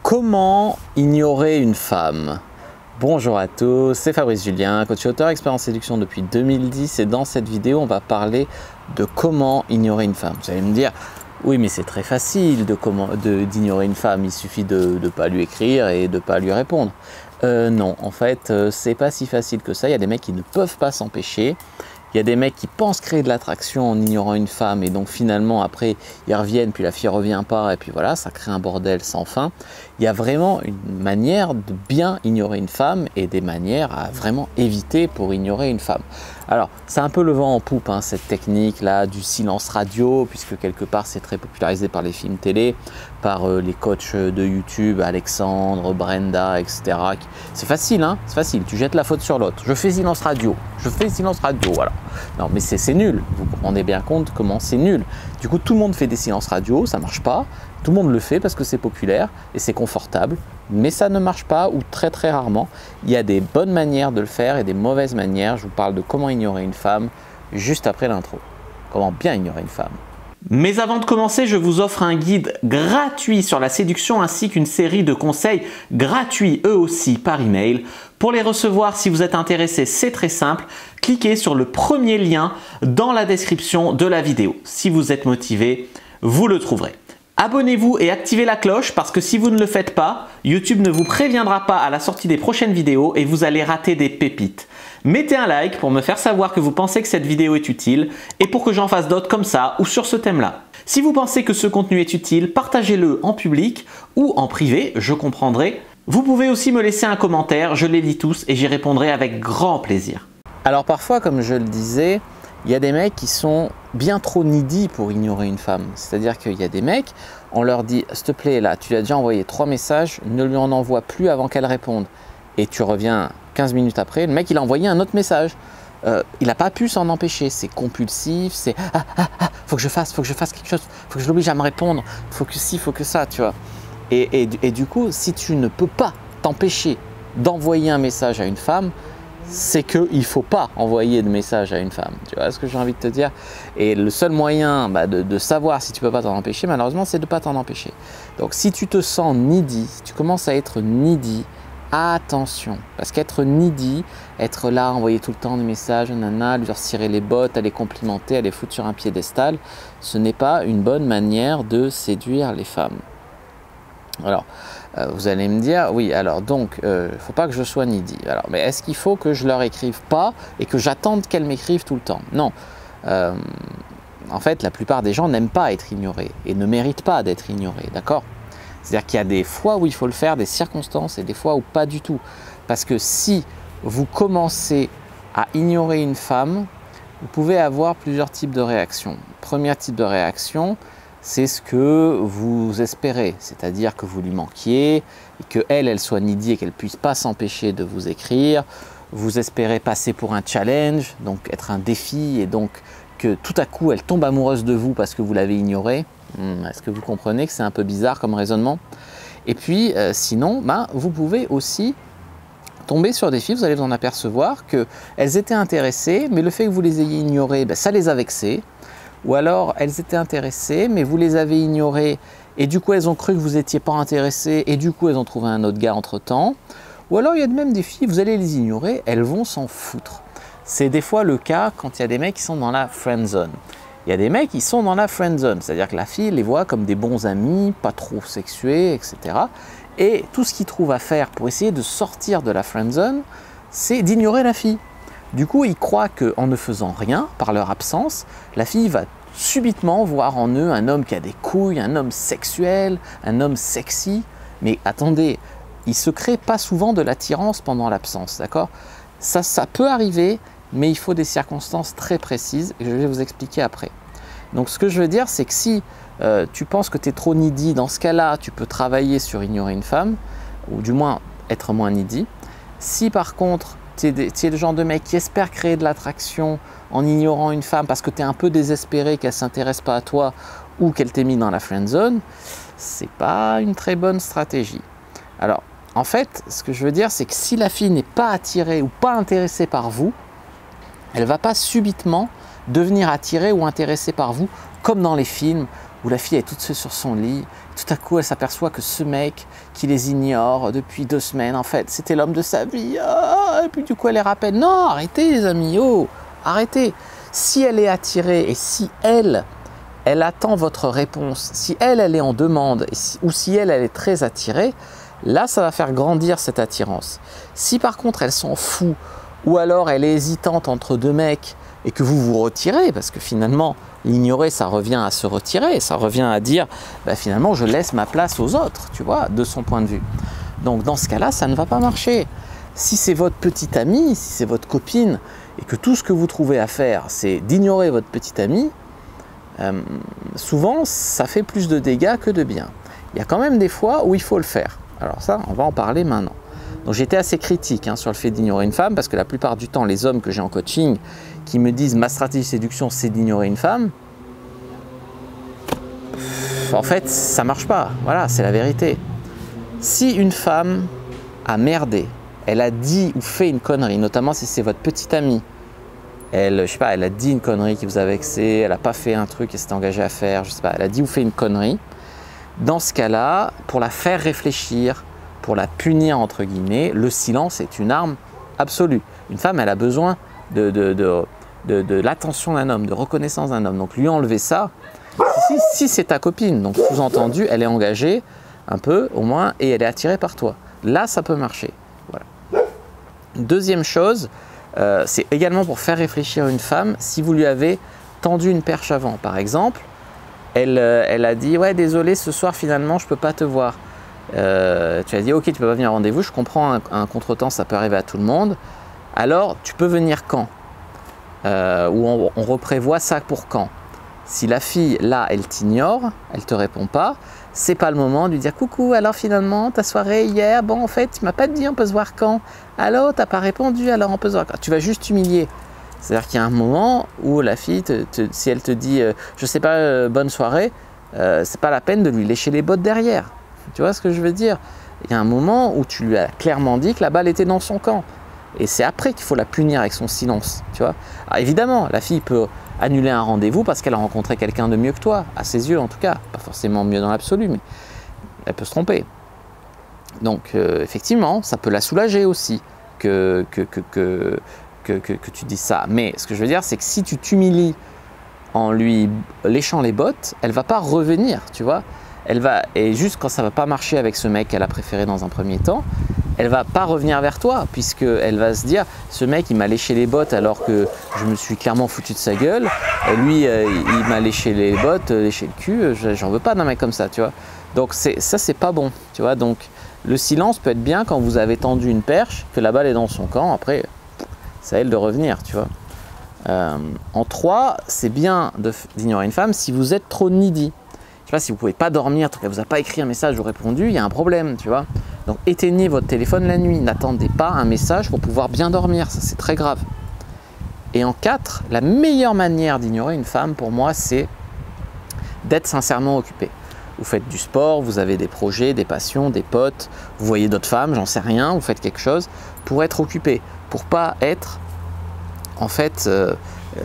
Comment ignorer une femme? Bonjour à tous, c'est Fabrice Julien, coach et auteur expert en séduction depuis 2010 et dans cette vidéo on va parler de comment ignorer une femme. Vous allez me dire, oui mais c'est très facile d'ignorer une femme, il suffit de ne pas lui écrire et de ne pas lui répondre. Non, en fait c'est pas si facile que ça, il y a des mecs qui ne peuvent pas s'empêcher. Il y a des mecs qui pensent créer de l'attraction en ignorant une femme et donc finalement après ils reviennent puis la fille revient pas et puis voilà, ça crée un bordel sans fin. Il y a vraiment une manière de bien ignorer une femme et des manières à vraiment éviter pour ignorer une femme. Alors c'est un peu le vent en poupe hein, cette technique là du silence radio, puisque quelque part c'est très popularisé par les films télé, par les coachs de YouTube, Alexandre, Brenda, etc. C'est facile, hein, c'est facile, tu jettes la faute sur l'autre. Je fais silence radio, voilà. Non mais c'est nul, vous vous rendez bien compte comment c'est nul. Du coup tout le monde fait des silences radio, ça marche pas. Tout le monde le fait parce que c'est populaire et c'est confortable, mais ça ne marche pas ou très rarement. Il y a des bonnes manières de le faire et des mauvaises manières. Je vous parle de comment ignorer une femme juste après l'intro. Comment bien ignorer une femme. Mais avant de commencer, je vous offre un guide gratuit sur la séduction ainsi qu'une série de conseils gratuits eux aussi par email. Pour les recevoir, si vous êtes intéressé, c'est très simple. Cliquez sur le premier lien dans la description de la vidéo. Si vous êtes motivé, vous le trouverez. Abonnez-vous et activez la cloche parce que si vous ne le faites pas, YouTube ne vous préviendra pas à la sortie des prochaines vidéos et vous allez rater des pépites. Mettez un like pour me faire savoir que vous pensez que cette vidéo est utile et pour que j'en fasse d'autres comme ça ou sur ce thème-là. Si vous pensez que ce contenu est utile, partagez-le en public ou en privé, je comprendrai. Vous pouvez aussi me laisser un commentaire, je les lis tous et j'y répondrai avec grand plaisir. Alors parfois, comme je le disais, il y a des mecs qui sont bien trop needy pour ignorer une femme. C'est-à-dire qu'il y a des mecs, on leur dit « s'il te plaît, là, tu lui as déjà envoyé 3 messages, ne lui en envoie plus avant qu'elle réponde. » Et tu reviens 15 minutes après, le mec, il a envoyé un autre message. Il n'a pas pu s'en empêcher. C'est compulsif, c'est « faut que je fasse quelque chose, faut que je l'oblige à me répondre, faut que ci, faut que ça, tu vois. » Et du coup, si tu ne peux pas t'empêcher d'envoyer un message à une femme, c'est qu'il ne faut pas envoyer de message à une femme. Tu vois ce que j'ai envie de te dire? Et le seul moyen de savoir si tu ne peux pas t'en empêcher, malheureusement, c'est de ne pas t'en empêcher. Donc si tu te sens needy, si tu commences à être needy, attention. Parce qu'être needy, être là, envoyer tout le temps des messages, nana, lui retirer les bottes, aller complimenter, aller foutre sur un piédestal, ce n'est pas une bonne manière de séduire les femmes. Alors, vous allez me dire, oui, alors donc, il ne faut pas que je sois needy. Alors, mais est-ce qu'il faut que je leur écrive pas et que j'attende qu'elles m'écrivent tout le temps? Non. En fait, la plupart des gens n'aiment pas être ignorés et ne méritent pas d'être ignorés, d'accord? C'est-à-dire qu'il y a des fois où il faut le faire, des circonstances, et des fois où pas du tout. Parce que si vous commencez à ignorer une femme, vous pouvez avoir plusieurs types de réactions. Premier type de réaction, c'est ce que vous espérez, c'est-à-dire que vous lui manquiez, et qu'elle soit needy et qu'elle ne puisse pas s'empêcher de vous écrire. Vous espérez passer pour un challenge, donc être un défi, et donc que tout à coup elle tombe amoureuse de vous parce que vous l'avez ignorée. Est-ce que vous comprenez que c'est un peu bizarre comme raisonnement? Et puis sinon, vous pouvez aussi tomber sur des filles, vous allez vous en apercevoir qu'elles étaient intéressées, mais le fait que vous les ayez ignorées, ça les a vexées. Ou alors, elles étaient intéressées, mais vous les avez ignorées et du coup, elles ont cru que vous n'étiez pas intéressé et du coup, elles ont trouvé un autre gars entre-temps. Ou alors, il y a même des filles, vous allez les ignorer, elles vont s'en foutre. C'est des fois le cas quand il y a des mecs qui sont dans la friend zone. Il y a des mecs qui sont dans la friend zone, c'est-à-dire que la fille les voit comme des bons amis, pas trop sexués, etc. Et tout ce qu'ils trouvent à faire pour essayer de sortir de la friend zone, c'est d'ignorer la fille. Du coup, ils croient qu'en ne faisant rien, par leur absence, la fille va subitement voir en eux un homme qui a des couilles, un homme sexuel, un homme sexy. Mais attendez, il se crée pas souvent de l'attirance pendant l'absence, d'accord? Ça peut arriver, mais il faut des circonstances très précises et je vais vous expliquer après. Donc ce que je veux dire, c'est que si tu penses que tu es trop needy, dans ce cas-là, tu peux travailler sur ignorer une femme, ou du moins être moins needy. Si par contre, tu es le genre de mec qui espère créer de l'attraction en ignorant une femme parce que tu es un peu désespéré qu'elle ne s'intéresse pas à toi ou qu'elle t'ait mis dans la friend zone, c'est pas une très bonne stratégie. Alors, en fait, ce que je veux dire, c'est que si la fille n'est pas attirée ou pas intéressée par vous, elle ne va pas subitement devenir attirée ou intéressée par vous comme dans les films où la fille est toute seule sur son lit, tout à coup elle s'aperçoit que ce mec qui les ignore depuis 2 semaines, en fait c'était l'homme de sa vie, et puis du coup elle les rappelle. Non, arrêtez les amis, oh, arrêtez. Si elle est attirée et si elle attend votre réponse, si elle est en demande ou si elle est très attirée, là ça va faire grandir cette attirance. Si par contre elle s'en fout ou alors elle est hésitante entre 2 mecs et que vous vous retirez, parce que finalement l'ignorer ça revient à se retirer, ça revient à dire bah, finalement je laisse ma place aux autres, tu vois, de son point de vue. Donc dans ce cas-là ça ne va pas marcher. Si c'est votre petite amie, si c'est votre copine et que tout ce que vous trouvez à faire c'est d'ignorer votre petite amie, souvent ça fait plus de dégâts que de bien. Il y a quand même des fois où il faut le faire. Alors ça, on va en parler maintenant. Donc j'étais assez critique sur le fait d'ignorer une femme parce que la plupart du temps, les hommes que j'ai en coaching qui me disent ma stratégie de séduction c'est d'ignorer une femme, en fait ça marche pas. Voilà, c'est la vérité. Si une femme a merdé, elle a dit ou fait une connerie, notamment si c'est votre petite amie, elle a dit une connerie qui vous a vexé, elle n'a pas fait un truc qu'elle s'était engagée à faire, je sais pas, elle a dit ou fait une connerie. Dans ce cas-là, pour la faire réfléchir, pour la punir entre guillemets, le silence est une arme absolue. Une femme, elle a besoin de l'attention d'un homme, de reconnaissance d'un homme. Donc lui enlever ça, si c'est ta copine, donc sous-entendu, elle est engagée un peu au moins et elle est attirée par toi. Là, ça peut marcher. Voilà. Deuxième chose, c'est également pour faire réfléchir une femme, si vous lui avez tendu une perche avant. Par exemple, elle a dit « Ouais, désolé, ce soir, finalement, je ne peux pas te voir. » Tu as dit « Ok, tu ne peux pas venir au rendez-vous, je comprends, un contretemps, ça peut arriver à tout le monde. Alors, tu peux venir quand ?» Ou on reprévoit ça pour quand. Si la fille, là, elle t'ignore, elle ne te répond pas, c'est pas le moment de lui dire « Coucou, alors finalement, ta soirée hier, bon, en fait, tu m'as pas dit on peut se voir quand? Allô, t'as pas répondu, alors on peut se voir quand ?» Tu vas juste humilier. C'est-à-dire qu'il y a un moment où la fille, si elle te dit je sais pas, bonne soirée, c'est pas la peine de lui lécher les bottes derrière. Tu vois ce que je veux dire? Il y a un moment où tu lui as clairement dit que la balle était dans son camp. Et c'est après qu'il faut la punir avec son silence. Tu vois? Alors évidemment, la fille peut annuler un rendez-vous parce qu'elle a rencontré quelqu'un de mieux que toi, à ses yeux en tout cas. Pas forcément mieux dans l'absolu, mais elle peut se tromper. Donc effectivement, ça peut la soulager aussi que tu dis ça. Mais ce que je veux dire, c'est que si tu t'humilies en lui léchant les bottes, elle ne va pas revenir, tu vois. Et juste quand ça ne va pas marcher avec ce mec qu'elle a préféré dans un premier temps, elle ne va pas revenir vers toi, puisqu'elle va se dire « Ce mec, il m'a léché les bottes alors que je me suis clairement foutu de sa gueule. Lui, il m'a léché les bottes, léché le cul. J'en veux pas d'un mec comme ça, tu vois. » Donc ça, c'est pas bon, tu vois. Donc le silence peut être bien quand vous avez tendu une perche, que la balle est dans son camp. Après, c'est à elle de revenir, tu vois. En 3, c'est bien d'ignorer une femme si vous êtes trop needy. Je sais pas, si vous ne pouvez pas dormir, elle ne vous a pas écrit un message ou répondu, il y a un problème, tu vois. Donc éteignez votre téléphone la nuit, n'attendez pas un message pour pouvoir bien dormir, ça c'est très grave. Et en 4, la meilleure manière d'ignorer une femme pour moi, c'est d'être sincèrement occupé. Vous faites du sport, vous avez des projets, des passions, des potes, vous voyez d'autres femmes, j'en sais rien, vous faites quelque chose pour être occupé, pour pas être en fait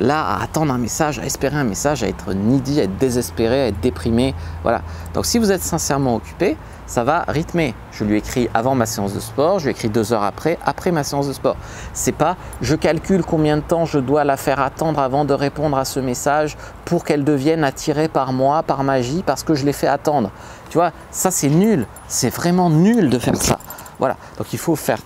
là à attendre un message, à espérer un message, à être needy, à être désespéré, à être déprimé. Voilà. Donc si vous êtes sincèrement occupé, ça va rythmer. Je lui écris avant ma séance de sport, je lui écris 2 heures après ma séance de sport. C'est pas je calcule combien de temps je dois la faire attendre avant de répondre à ce message pour qu'elle devienne attirée par moi, par magie, parce que je l'ai fait attendre. Tu vois, ça c'est nul. C'est vraiment nul de faire ça. Voilà. Donc il faut faire,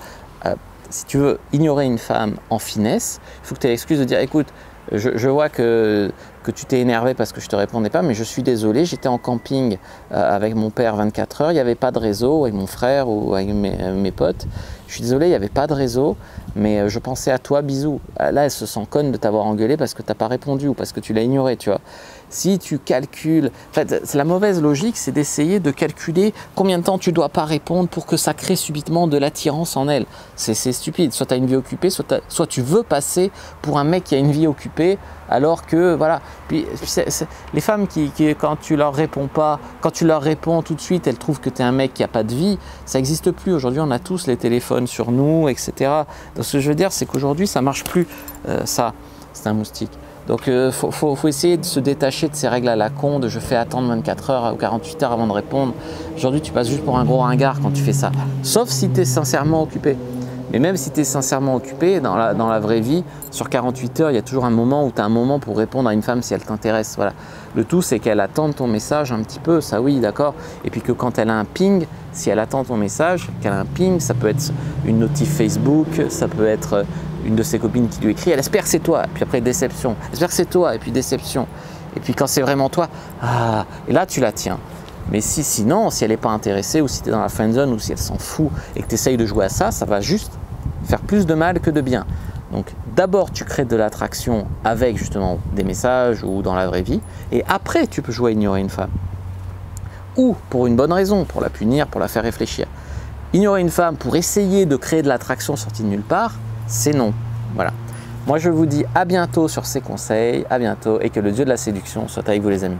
si tu veux ignorer une femme en finesse, il faut que tu aies l'excuse de dire écoute, je vois que tu t'es énervé parce que je ne te répondais pas, mais je suis désolé, j'étais en camping avec mon père 24 heures, il n'y avait pas de réseau, avec mon frère ou avec mes potes. Je suis désolé, il n'y avait pas de réseau, mais je pensais à toi, bisous. Là, elle se sent conne de t'avoir engueulé parce que tu n'as pas répondu ou parce que tu l'as ignoré, tu vois. Si tu calcules, en fait, la mauvaise logique, c'est d'essayer de calculer combien de temps tu ne dois pas répondre pour que ça crée subitement de l'attirance en elle. C'est stupide. Soit tu as une vie occupée, soit tu veux passer pour un mec qui a une vie occupée, alors que, voilà. Puis, les femmes qui, quand tu leur réponds pas, quand tu leur réponds tout de suite, elles trouvent que tu es un mec qui n'a pas de vie. Ça n'existe plus. Aujourd'hui, on a tous les téléphones sur nous, etc. Donc, ce que je veux dire, c'est qu'aujourd'hui, ça ne marche plus. Ça, c'est un moustique. Donc faut essayer de se détacher de ces règles à la con, de je fais attendre 24 heures ou 48 heures avant de répondre. Aujourd'hui, tu passes juste pour un gros ringard quand tu fais ça. Sauf si tu es sincèrement occupé. Mais même si tu es sincèrement occupé, dans la vraie vie, sur 48 heures, il y a toujours un moment où tu as un moment pour répondre à une femme si elle t'intéresse. Voilà. Le tout, c'est qu'elle attende ton message un petit peu, ça oui, d'accord. Et puis que quand elle a un ping, si elle attend ton message, qu'elle a un ping, ça peut être une notif Facebook, ça peut être une de ses copines qui lui écrit, elle espère que c'est toi, et puis après déception, elle espère que c'est toi, et puis déception. Et puis quand c'est vraiment toi, ah, et là tu la tiens. Mais sinon, si elle n'est pas intéressée, ou si tu es dans la friendzone, ou si elle s'en fout, et que tu essayes de jouer à ça, ça va juste faire plus de mal que de bien. Donc d'abord tu crées de l'attraction avec justement des messages ou dans la vraie vie, et après tu peux jouer à ignorer une femme. Ou pour une bonne raison, pour la punir, pour la faire réfléchir. Ignorer une femme pour essayer de créer de l'attraction sortie de nulle part, c'est non. Voilà. Moi je vous dis à bientôt sur ces conseils, à bientôt, et que le dieu de la séduction soit avec vous les amis.